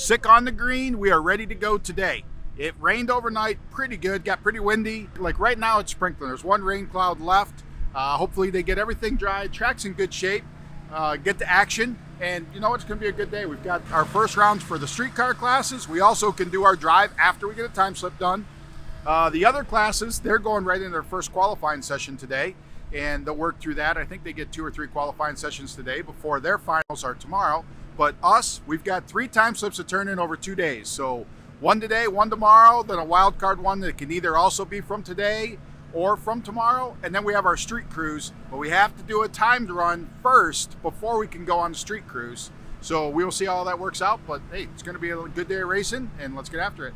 sick on the green. We are ready to go today. It rained overnight pretty good, got pretty windy. Like right now it's sprinkling. There's one rain cloud left. Hopefully they get everything dry. Track's in good shape. Get to action. And you know, it's going to be a good day. We've got our first rounds for the streetcar classes. We also can do our drive after we get a time slip done. The other classes, they're going right into their first qualifying session today, and they'll work through that. I think they get 2 or 3 qualifying sessions today before their finals are tomorrow. But us, we've got 3 time slips to turn in over 2 days. So 1 today, 1 tomorrow, then a wild card one that can either also be from today or from tomorrow, and then we have our street cruise, but we have to do a timed run first before we can go on the street cruise. So we'll see how all that works out, but hey, it's going to be a good day of racing, and let's get after it.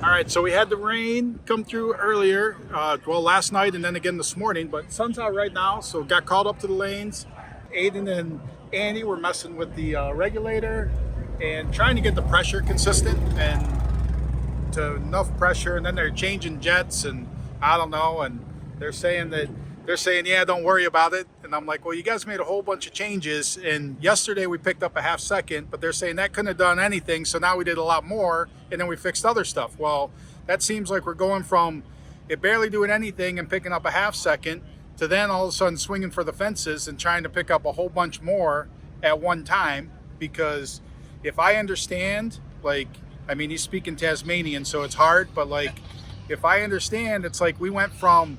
All right, so we had the rain come through earlier, well, last night and then again this morning, but sun's out right now, so got called up to the lanes. Aiden and Andy were messing with the regulator and trying to get the pressure consistent and to enough pressure, and then they're changing jets and I don't know, and they're saying, yeah, don't worry about it. And I'm like, well, you guys made a whole bunch of changes, and yesterday we picked up a half second, but they're saying that couldn't have done anything, so now we did a lot more, and then we fixed other stuff. Well, that seems like we're going from it barely doing anything and picking up a half second to then all of a sudden swinging for the fences and trying to pick up a whole bunch more at one time. Because if I understand, like, I mean, he's speaking Tasmanian, so it's hard, but like, if I understand, it's like we went from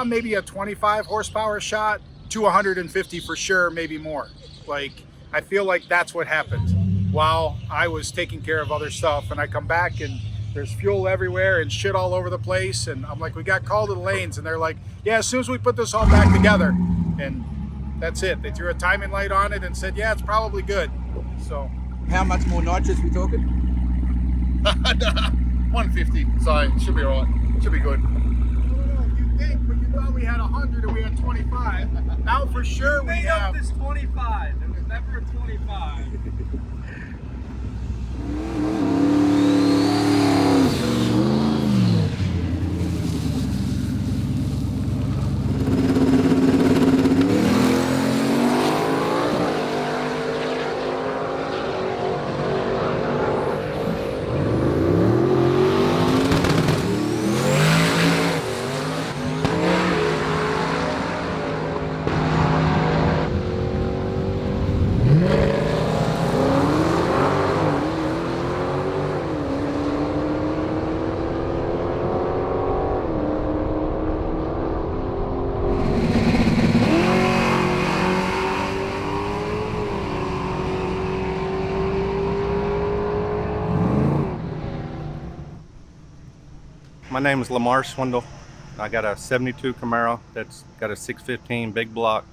maybe a 25 horsepower shot to 150 for sure, maybe more. Like, I feel like that's what happened while I was taking care of other stuff, and I come back and there's fuel everywhere and shit all over the place, and I'm like, we got called to the lanes, and they're like, yeah, as soon as we put this all back together, and that's it. They threw a timing light on it and said, yeah, it's probably good. So how much more nitrous we talking? 150, so it should be all right. Should be good. You think, but you thought we had 100 and we had 25. Now for sure we have this 25. There was never a 25. My name is Lamar Swindle. I got a 72 Camaro that's got a 615 big block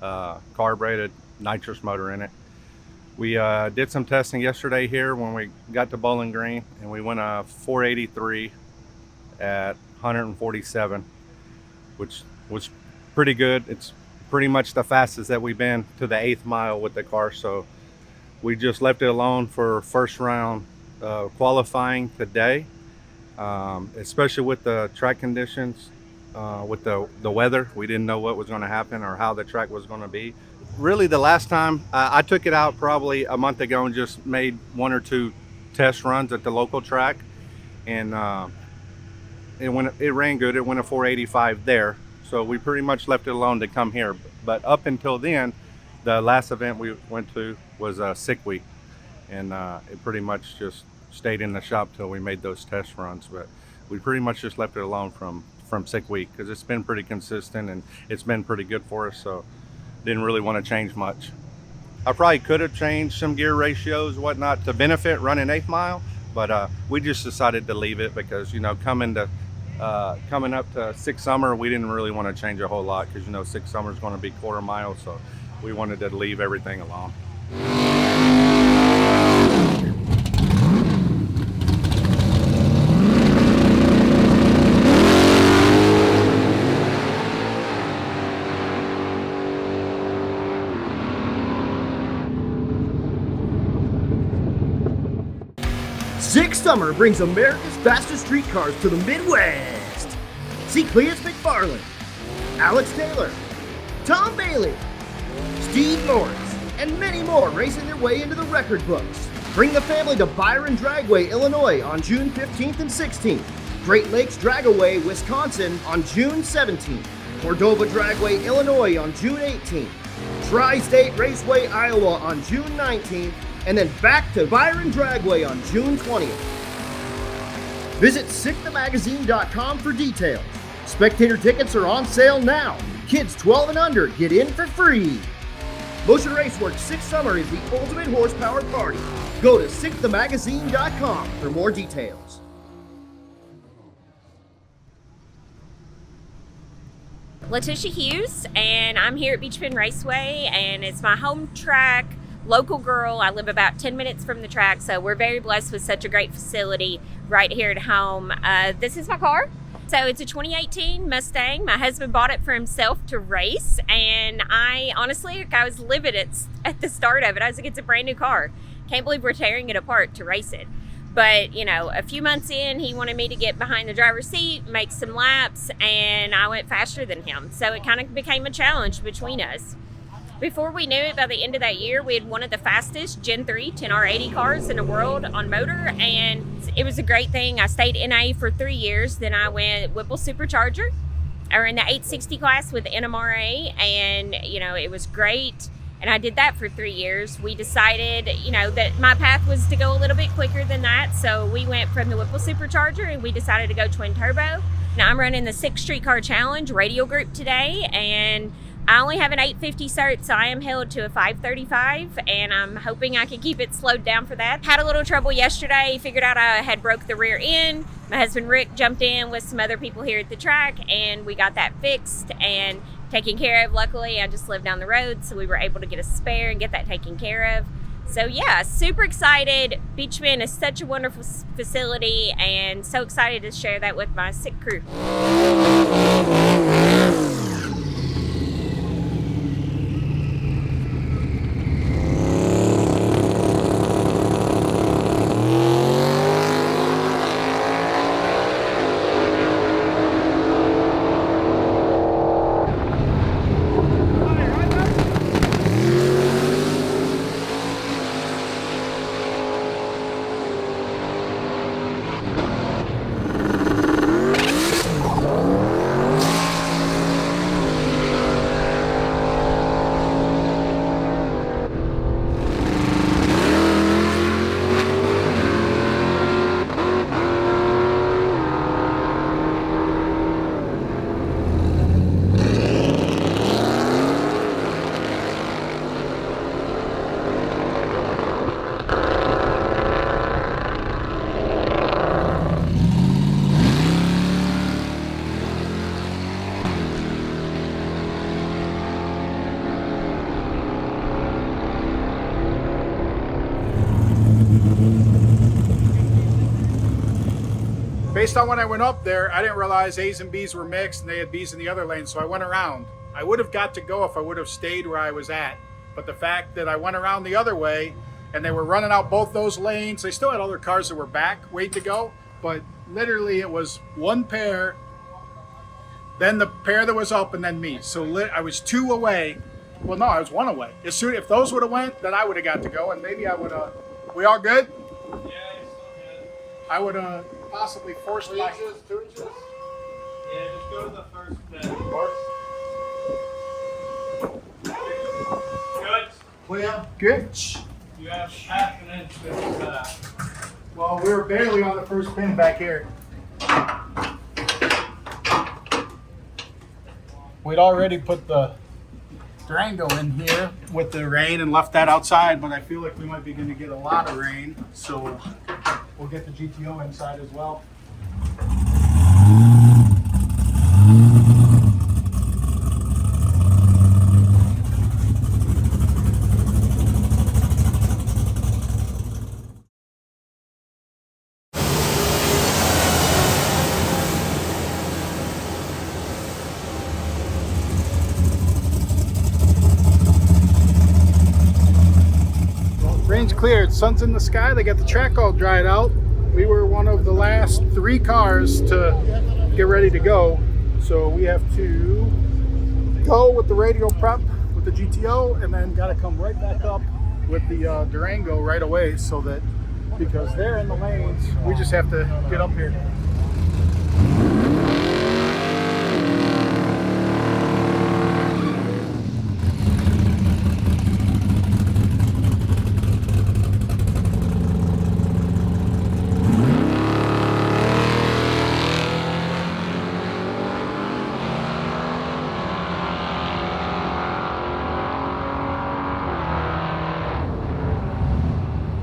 carbureted nitrous motor in it. We did some testing yesterday here when we got to Bowling Green, and we went a 483 at 147, which was pretty good. It's pretty much the fastest that we've been to the 8th mile with the car, so we just left it alone for first round qualifying today. Especially with the track conditions, with the weather. We didn't know what was going to happen or how the track was going to be. Really, the last time I took it out probably a month ago and just made 1 or 2 test runs at the local track, and it ran good. It went a 485 there, so we pretty much left it alone to come here. But up until then, the last event we went to was a sick week, and it pretty much just stayed in the shop till we made those test runs. But we pretty much just left it alone from sick week, because it's been pretty consistent and it's been pretty good for us, so didn't really want to change much. I probably could have changed some gear ratios, whatnot, to benefit running 8th mile, but we just decided to leave it because, you know, coming up to 6 summer, we didn't really want to change a whole lot, because, you know, 6 summer is going to be quarter mile, so we wanted to leave everything alone. Summer brings America's fastest street cars to the Midwest. See Cletus McFarland, Alex Taylor, Tom Bailey, Steve Lawrence, and many more racing their way into the record books. Bring the family to Byron Dragway, Illinois on June 15th and 16th. Great Lakes Dragaway, Wisconsin on June 17th. Cordova Dragway, Illinois on June 18th. Tri-State Raceway, Iowa on June 19th. And then back to Byron Dragway on June 20th. Visit sickthemagazine.com for details. Spectator tickets are on sale now. Kids 12 and under get in for free. Motion Raceworks 6 Summer is the ultimate horsepower party. Go to sickthemagazine.com for more details. Letitia Hughes, and I'm here at Beech Bend Raceway, and it's my home track. Local girl. I live about 10 minutes from the track, so we're very blessed with such a great facility right here at home. This is my car. So it's a 2018 Mustang. My husband bought it for himself to race, and I was livid at the start of it. I was like, it's a brand new car. Can't believe we're tearing it apart to race it. But, you know, a few months in, he wanted me to get behind the driver's seat, make some laps, and I went faster than him. So it kind of became a challenge between us. Before we knew it, by the end of that year, we had one of the fastest Gen 3 10R80 cars in the world on motor, and it was a great thing. I stayed NA for 3 years. Then I went Whipple Supercharger, or in the 860 class with NMRA, and, you know, it was great. And I did that for 3 years. We decided, you know, that my path was to go a little bit quicker than that. So we went from the Whipple Supercharger and we decided to go twin turbo. Now I'm running the 6 Street Car Challenge radial group today, and I only have an 850 cert, so I am held to a 535, and I'm hoping I can keep it slowed down for that. Had a little trouble yesterday, figured out I had broke the rear end. My husband Rick jumped in with some other people here at the track, and we got that fixed and taken care of. Luckily, I just live down the road, so we were able to get a spare and get that taken care of. So yeah, super excited. Beech Bend is such a wonderful facility, and so excited to share that with my sick crew. Based on when I went up there, I didn't realize A's and B's were mixed and they had B's in the other lane, so I went around. I would have got to go if I would have stayed where I was at, but the fact that I went around the other way and they were running out both those lanes, they still had other cars that were back waiting to go, but literally it was one pair, then the pair that was up, and then me. So I was 2 away. Well, no, I was 1 away. As soon if those would have went, then I would have got to go, and maybe I would have. We all good? Yeah, you're still good. I would have possibly forced 3 my. inches, 2 inches. Yeah, just go to the first bit. Good. Clear. Good. You have half an inch to the back. Well, we were barely on the first pin back here. We'd already put the Durango in here with the rain and left that outside, but I feel like we might be going to get a lot of rain, so we'll get the GTO inside as well. Rain's cleared, sun's in the sky, they got the track all dried out. We were one of the last 3 cars to get ready to go. So we have to go with the radio prep with the GTO, and then got to come right back up with the Durango right away, so that because they're in the lanes, we just have to get up here.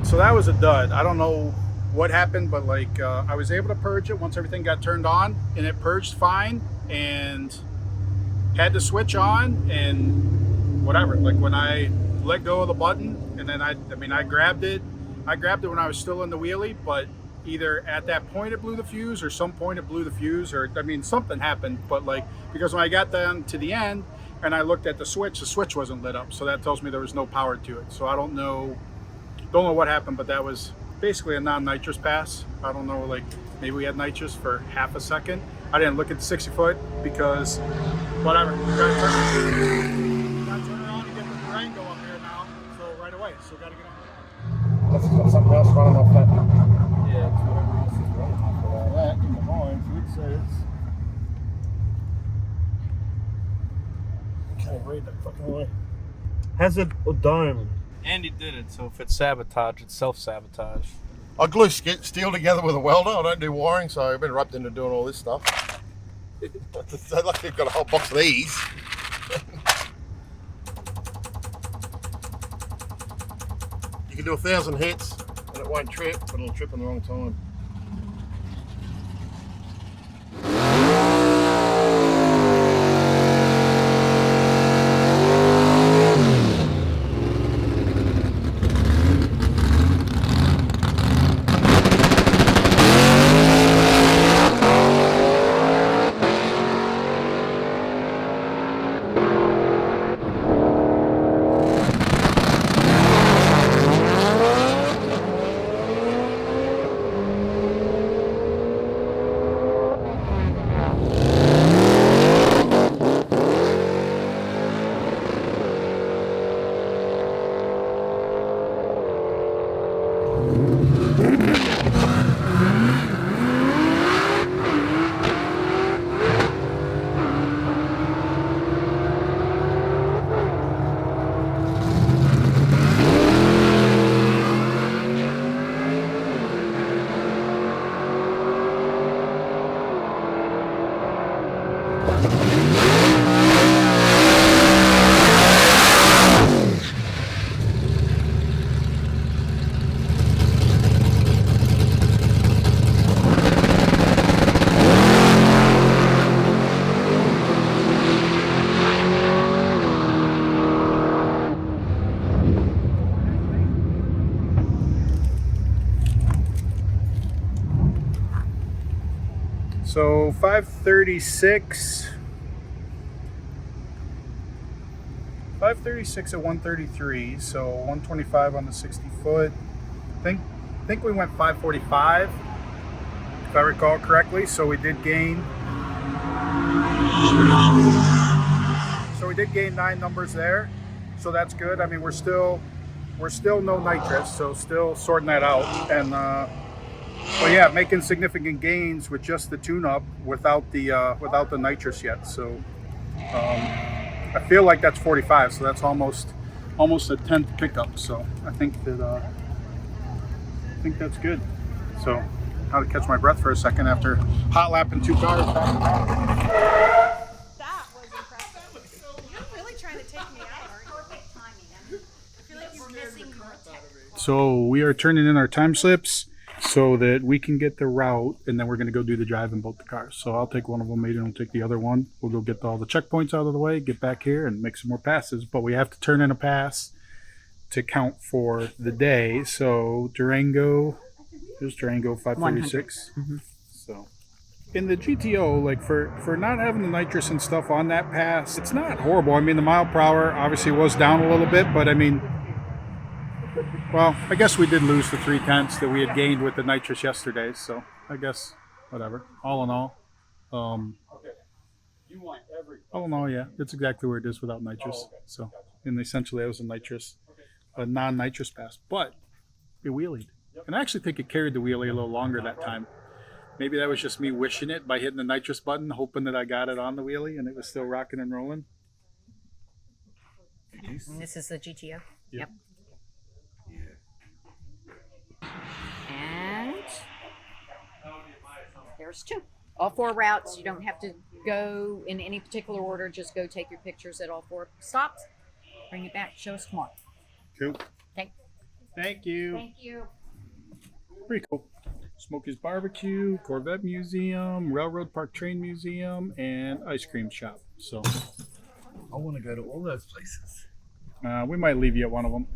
So that was a dud. I don't know what happened, but like I was able to purge it once everything got turned on, and it purged fine, and had the switch on and whatever. Like when I let go of the button, and then I grabbed it. I grabbed it when I was still in the wheelie, but either at that point it blew the fuse, or some point it blew the fuse, or something happened. But like, because when I got down to the end and I looked at the switch wasn't lit up, so that tells me there was no power to it. So I don't know what happened, but that was basically a non-nitrous pass. I don't know, like maybe we had nitrous for half a second. I didn't look at the 60 foot because whatever. We gotta turn around and get the Durango up here now. So right away. So gotta get on. That's got something else running off that. Yeah, it's whatever else is running off of that in the horns. It says. Okay, right that fucking way. Has a dome. Andy did it, so if it's sabotage, it's self-sabotage. I glue steel together with a welder. I don't do wiring, so I've been roped into doing all this stuff. So lucky I've got a whole box of these. You can do 1,000 hits and it won't trip, but it'll trip in the wrong time. So 536 at 133, so 125 on the 60 foot. I think we went 545 if I recall correctly. So we did gain 9 numbers there, so that's good. I mean, we're still no nitrous, so still sorting that out. And but yeah, making significant gains with just the tune-up without the nitrous yet. So I feel like that's 45, so that's almost a 10th pickup. So I think that's good. So I had to catch my breath for a second after hot lapping 2 cars back to back. That was impressive. You're really trying to take me out, aren't you? Perfect timing. I feel like you're missing your tech. So we are turning in our time slips so that we can get the route, and then we're going to go do the drive in both the cars. So I'll take one of them, Aiden will take the other one. We'll go get all the checkpoints out of the way, get back here and make some more passes. But we have to turn in a pass to count for the day. So Durango, there's Durango 536. So in the GTO, like for not having the nitrous and stuff on that pass, it's not horrible. I mean, the mile per hour obviously was down a little bit, but I mean, well, I guess we did lose the 0.3 that we had gained with the nitrous yesterday, so I guess whatever. All in all, Oh no, yeah, it's exactly where it is without nitrous. So, and essentially, that was a nitrous, a non-nitrous pass, but it wheelied, and I actually think it carried the wheelie a little longer that time. Maybe that was just me wishing it by hitting the nitrous button, hoping that I got it on the wheelie and it was still rocking and rolling. This is the GTO. Yep. And there's two. All 4 routes. You don't have to go in any particular order. Just go take your pictures at all 4 stops. Bring it back. Show us tomorrow. Cool. Okay. Thank you. Thank you. Pretty cool. Smokey's Barbecue, Corvette Museum, Railroad Park Train Museum, and ice cream shop. So I want to go to all those places. we might leave you at one of them.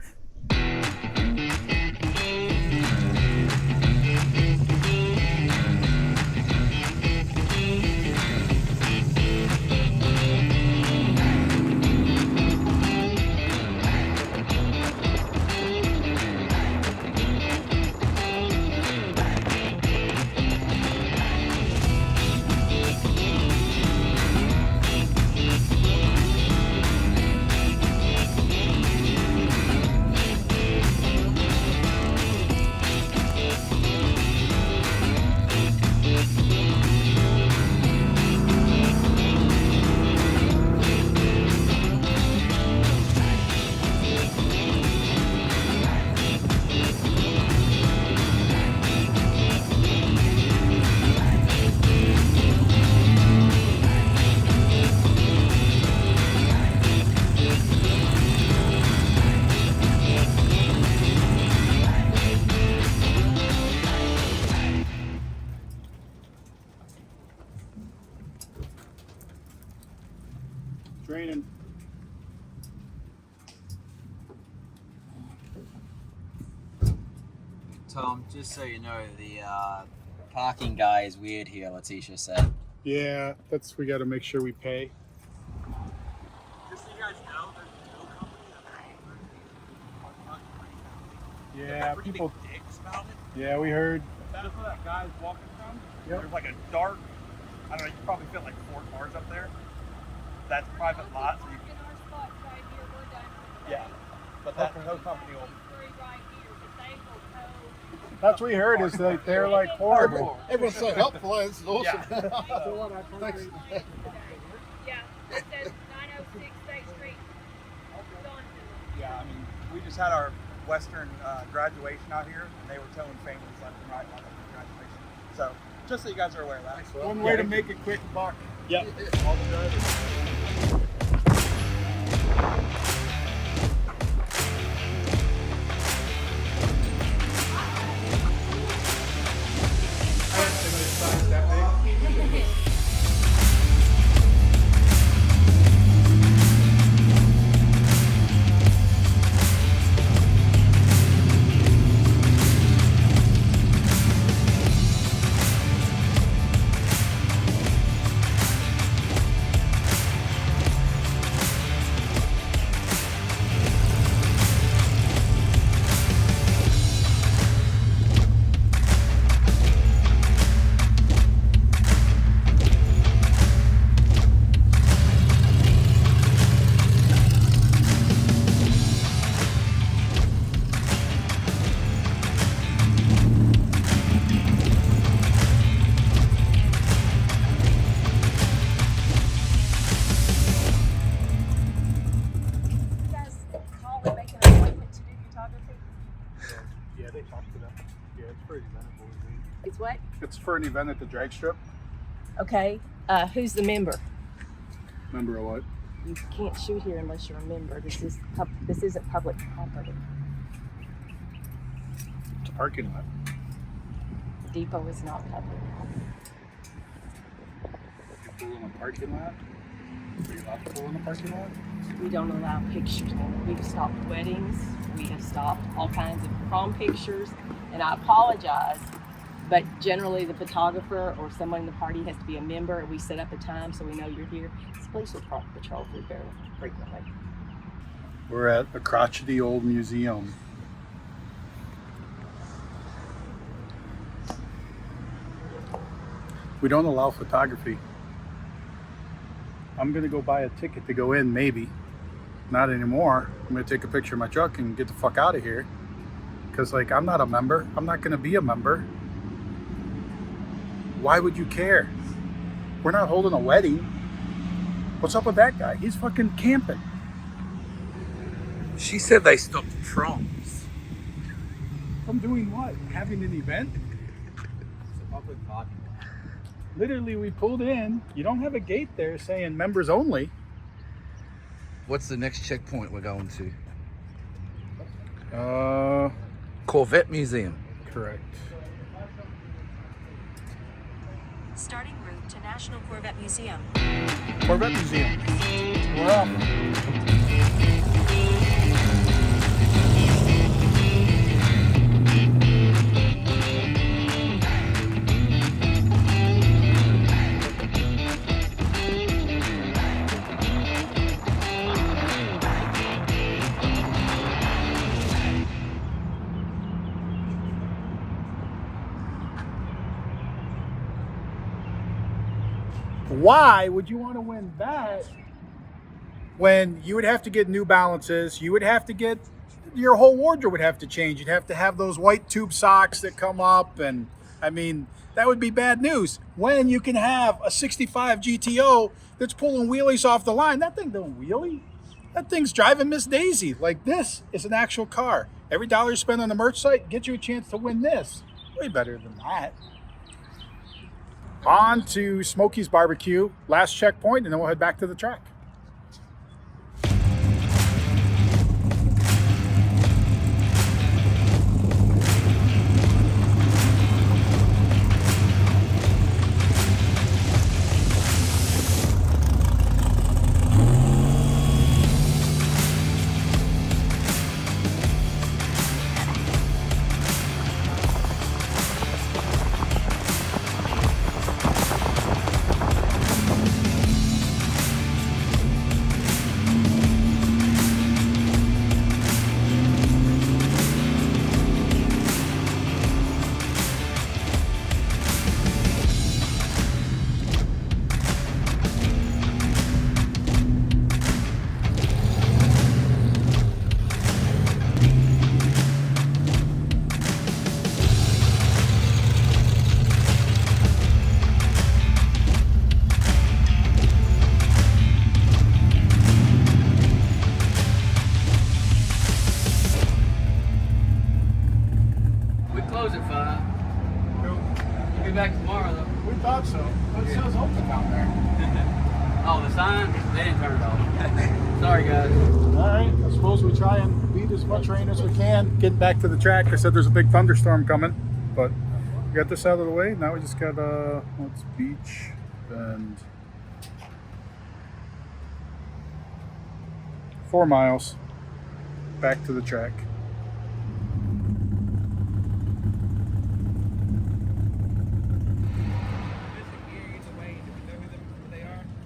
Draining. Tom, just so you know, the parking guy is weird here, Letitia said. Yeah, we got to make sure we pay. Just so you guys know, there's no company that Yeah, people. dicks about it. Yeah, we heard. That's where that guy's walking from. Yep. There's like a dark, I don't know, you could probably fit like 4 cars up there. That's private lot, so you can. Yeah, but that no company will. That's what we heard is that they're like horrible. Everyone's so helpful. This is awesome. Thanks. Yeah, it says 906 State Street. Yeah, I mean, we just had our Western graduation out here, and they were telling families left and right about the graduation. So, just so you guys are aware of that. One way to make a quick buck. Yep. All the drivers. Yeah, they talked to them. Yeah, it's for an event at Bowling Green. It's what? It's for an event at the drag strip. Okay. Who's the member? Remember what? You can't shoot here unless you're a member. This isn't public property. It's a parking lot. The depot is not public. You pull in a parking lot? Are you allowed to pull in a parking lot? We don't allow pictures. We've stopped weddings. We have stopped all kinds of prom pictures. And I apologize, but generally the photographer or someone in the party has to be a member. We set up a time so we know you're here. This police will patrol through very frequently. We're at a crotchety old museum. We don't allow photography. I'm gonna go buy a ticket to go in, maybe. Not anymore. I'm gonna take a picture of my truck and get the fuck out of here. Cause like, I'm not a member. I'm not gonna be a member. Why would you care? We're not holding a wedding. What's up with that guy? He's fucking camping. She said they stopped proms. From doing what? Having an event? It's a public parking. Literally, we pulled in. You don't have a gate there saying members only. What's the next checkpoint we're going to? Corvette Museum. Correct. Starting route to National Corvette Museum. Corvette Museum. We're off. Why would you want to win that when you would have to get New Balances? You would have to get, your whole wardrobe would have to change. You'd have to have those white tube socks that come up, and I mean, that would be bad news. When you can have a 65 GTO that's pulling wheelies off the line. That thing don't wheelie. That thing's driving Miss Daisy. Like, this is an actual car. Every dollar you spend on the merch site gets you a chance to win this. Way better than that. On to Smokey's Barbecue, last checkpoint, and then we'll head back to the track. Back tomorrow though. We thought so. But it says open down there. Oh, the sign? They didn't turn it off. Sorry guys. Alright, I suppose we try and beat as much rain as we can. Getting back to the track. I said there's a big thunderstorm coming, but we got this out of the way. Now we just got what's Beech Bend. 4 miles back to the track.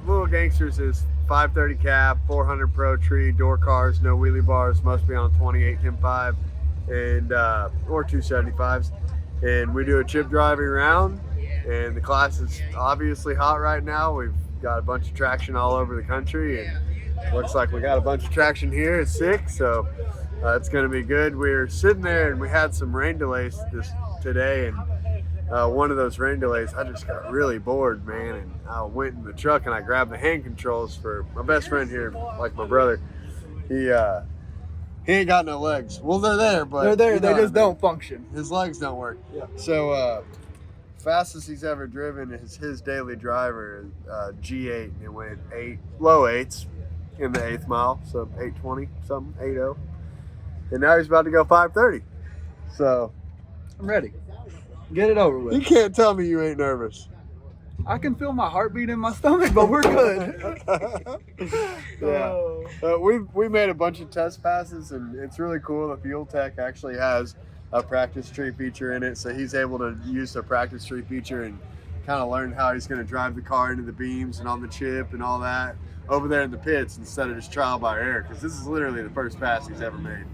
Lil Gangsters is 530 cab, 400 pro tree, door cars, no wheelie bars, must be on 28 M5 and or 275s. And we do a chip driving round, and the class is obviously hot right now. We've got a bunch of traction all over the country, and looks like we got a bunch of traction here at 6, so it's going to be good. We're sitting there and we had some rain delays today, and one of those rain delays, I just got really bored, man, and I went in the truck and I grabbed the hand controls for my best friend here, like my brother. He ain't got no legs. Well, they're there, but They're there, you know they what just I mean. don't function. His legs don't work. Yeah. So fastest he's ever driven is his daily driver, G8, and it went low 8s in the 8th mile, so 820 something, 80. And now he's about to go 530. So I'm ready. Get it over with. You can't tell me you ain't nervous. I can feel my heartbeat in my stomach, but we're good. Yeah. We made a bunch of test passes, and it's really cool. The fuel tech actually has a practice tree feature in it, so he's able to use the practice tree feature and kind of learn how he's going to drive the car into the beams and on the chip and all that over there in the pits instead of just trial by error, because this is literally the first pass he's ever made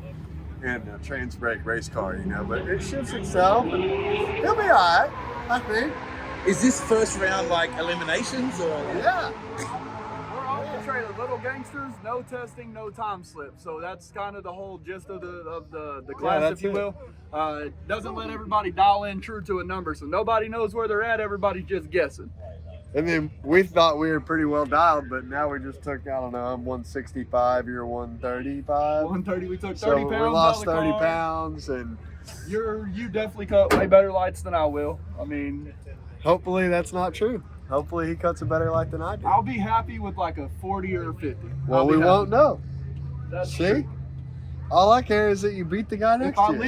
in a trans brake race car, you know, but it shifts itself and he'll be all right, I think. Is this first round like eliminations or? Yeah. the trailer, Little Gangsters, no testing, no time slip. So that's kind of the whole gist of the class, if you will. Doesn't let everybody dial in true to a number, so nobody knows where they're at. Everybody's just guessing. And then we thought we were pretty well dialed, but now we just took, I don't know, I'm 165, you're 135. 130, we took 30 so pounds. We lost out of the 30 car. pounds, and You definitely cut way better lights than I will. I mean, hopefully that's not true. Hopefully he cuts a better light than I do. I'll be happy with like a 40 or a 50. Well, we won't know. That's See? true. All I care is that you beat the guy next to you.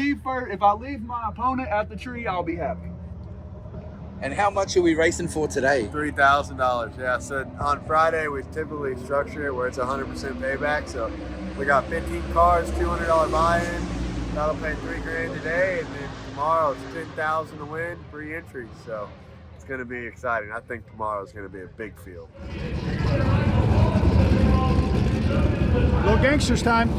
If I leave my opponent at the tree, I'll be happy. And how much are we racing for today? $3,000. Yeah, so on Friday we typically structure it where it's 100% payback. So we got 15 cars, $200 buy-in. That'll pay $3,000 today, and then tomorrow it's $10,000 to win, free entries. So it's going to be exciting. I think tomorrow's going to be a big field. Lil Gangsters time.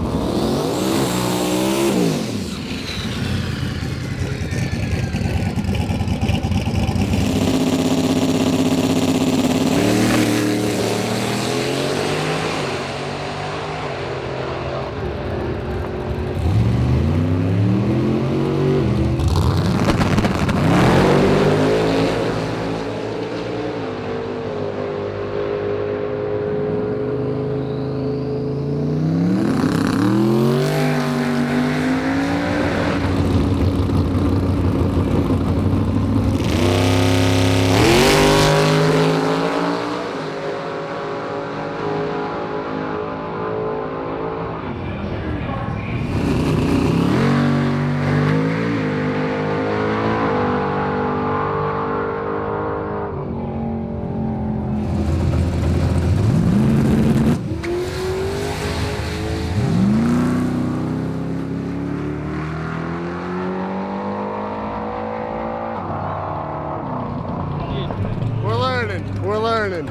We're learning.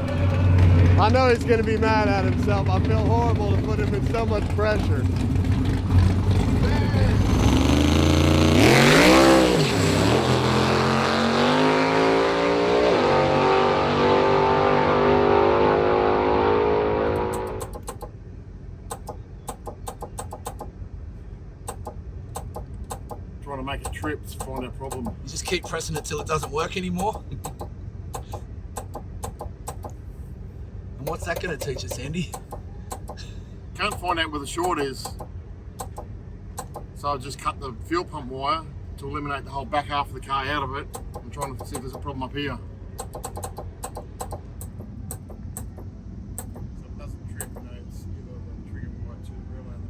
I know he's going to be mad at himself. I feel horrible to put him in so much pressure. Trying to make a trip to find our problem. You just keep pressing it till it doesn't work anymore. And what's that going to teach us, Andy? Can't find out where the short is. So I just cut the fuel pump wire to eliminate the whole back half of the car out of it. I'm trying to see if there's a problem up here. So it doesn't trip, you know, it's either the trigger wire to the rail out the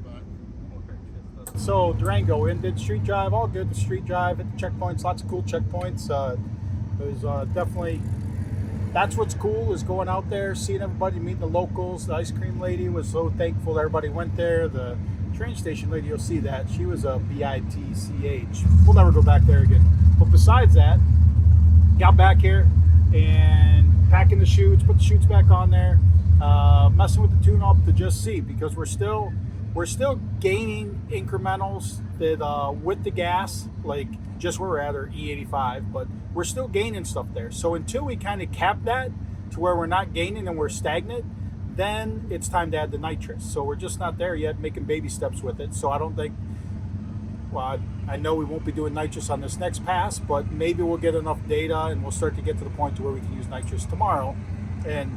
back. So Durango in, did street drive, all good. The street drive, hit the checkpoints, lots of cool checkpoints. It was definitely, that's what's cool, is going out there, seeing everybody, meeting the locals. The ice cream lady was so thankful that everybody went there. The train station lady, you'll see that. She was a BITCH. We'll never go back there again. But besides that, got back here and packing the chutes, put the chutes back on there, messing with the tune-up to just see, because we're still gaining incrementals that with the gas, like just where we're at, or E85, but we're still gaining stuff there. So until we kind of cap that to where we're not gaining and we're stagnant, then it's time to add the nitrous. So we're just not there yet, making baby steps with it. So I don't think, well, I know we won't be doing nitrous on this next pass, but maybe we'll get enough data and we'll start to get to the point to where we can use nitrous tomorrow, and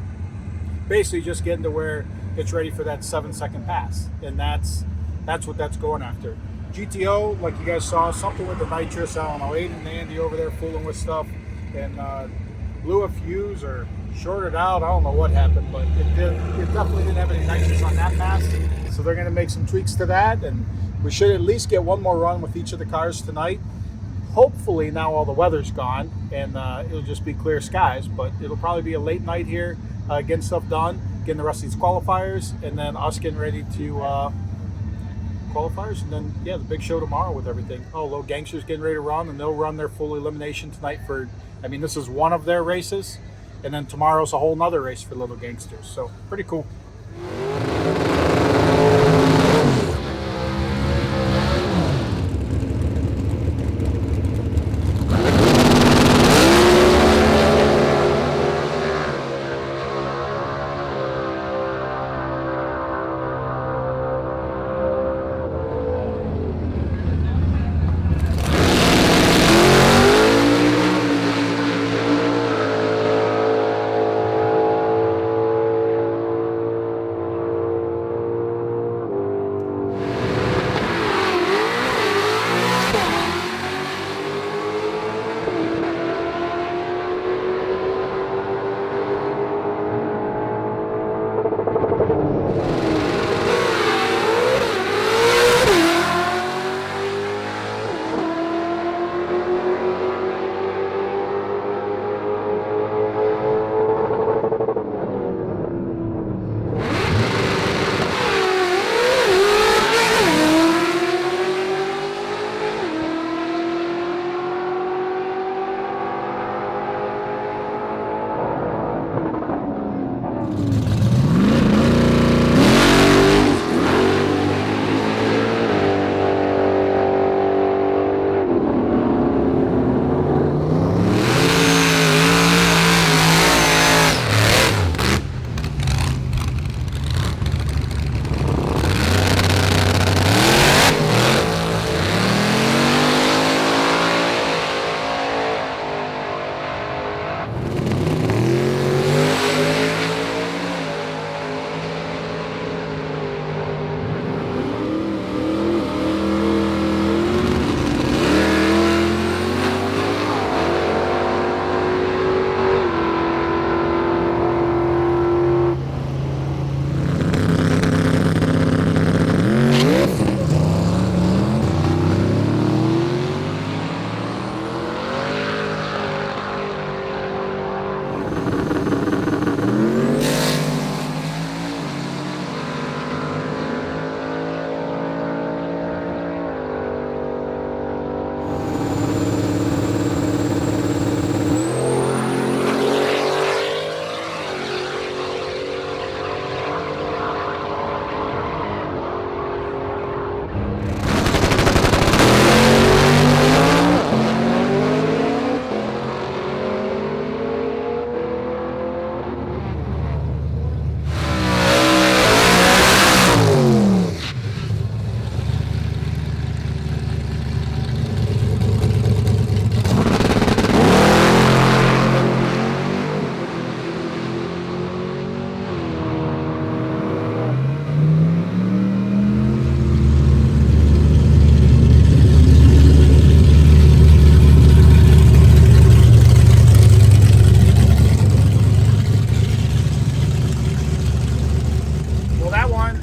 basically just getting to where it's ready for that 7-second pass. And that's what that's going after. GTO, like you guys saw, something with the nitrous. I don't know, Aiden and Andy over there fooling with stuff, and blew a fuse or shorted out. I don't know what happened, but it definitely didn't have any nitrous on that pass. So they're going to make some tweaks to that, and we should at least get one more run with each of the cars tonight. Hopefully now all the weather's gone and it'll just be clear skies, but it'll probably be a late night here, getting stuff done, getting the rest of these qualifiers, and then us getting ready to qualifiers, and then the big show tomorrow with everything. Lil Gangsters getting ready to run, and they'll run their full elimination tonight for, I mean, this is one of their races, and then tomorrow's a whole nother race for Lil Gangsters. So pretty cool.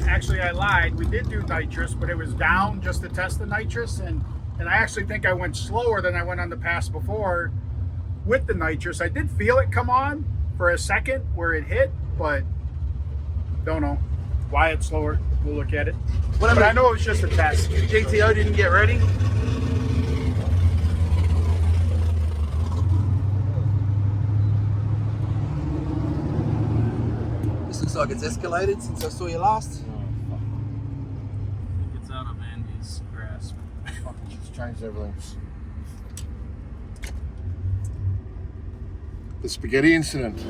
Actually, I lied. We did do nitrous, but it was down just to test the nitrous, and I actually think I went slower than I went on the pass before with the nitrous. I did feel it come on for a second where it hit, but don't know why it's slower. We'll look at it. But I know it was just a test. GTO didn't get ready. This looks like it's escalated since I saw you last. It's out of Andy's grasp. Just changed everything. The spaghetti incident.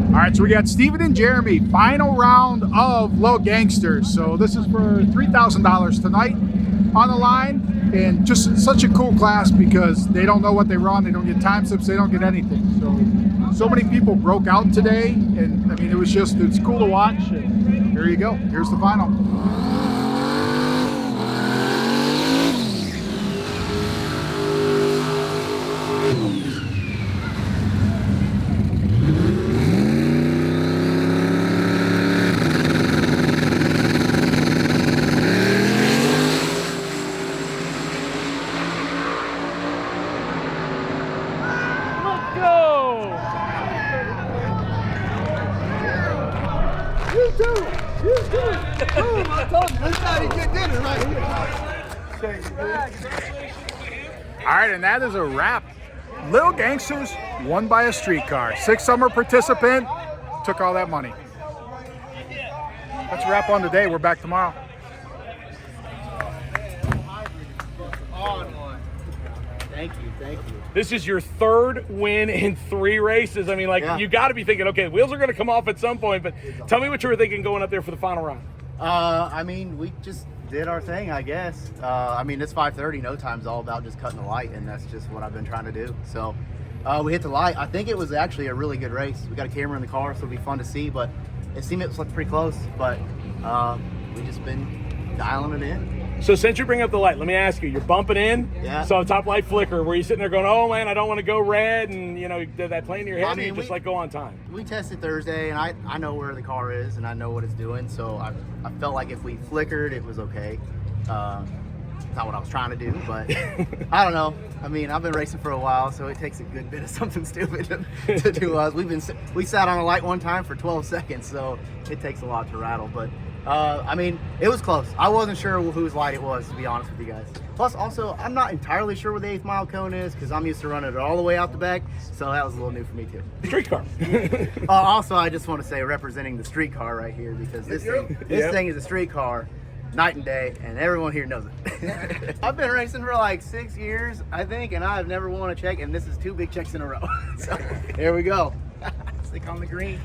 All right, so we got Steven and Jeremy, final round of Lil Gangsters. So this is for $3,000 tonight on the line, and just such a cool class because they don't know what they run, they don't get time slips, they don't get anything. So many people broke out today, and I mean, it's cool to watch. And here you go, here's the final. Boom, I told you, this is how you get dinner right here. All right, and that is a wrap Lil Gangsters won by a streetcar. 6 summer participant took all that money. That's a wrap on today. We're back tomorrow. Thank you. This is your 3rd win in 3 races. I mean, like, you got to be thinking, okay, wheels are going to come off at some point, but tell me what you were thinking going up there for the final round. I mean, we just did our thing, I guess. I mean, it's 5:30. No time's all about just cutting the light, and that's just what I've been trying to do. So we hit the light. I think it was actually a really good race. We got a camera in the car, so it'll be fun to see, but it seemed it was like pretty close, but we just been dialing it in. So since you bring up the light, let me ask you, you're bumping in, so top light flicker, were you sitting there going, oh man, I don't want to go red, and you know, did that play in your head, or you just like go on time? We tested Thursday, and I know where the car is, and I know what it's doing, so I felt like if we flickered, it was okay. It's not what I was trying to do, but I don't know. I mean, I've been racing for a while, so it takes a good bit of something stupid to do us. We sat on a light one time for 12 seconds, so it takes a lot to rattle, but I mean, it was close. I wasn't sure whose light it was, to be honest with you guys. Plus, also, I'm not entirely sure where the 8th mile cone is because I'm used to running it all the way out the back, so that was a little new for me too. Street car. Also, I just want to say, representing the street car right here, because this thing is a street car, night and day, and everyone here knows it. I've been racing for like 6 years, I think, and I've never won a check, and this is 2 big checks in a row. So here we go. Stick on the green.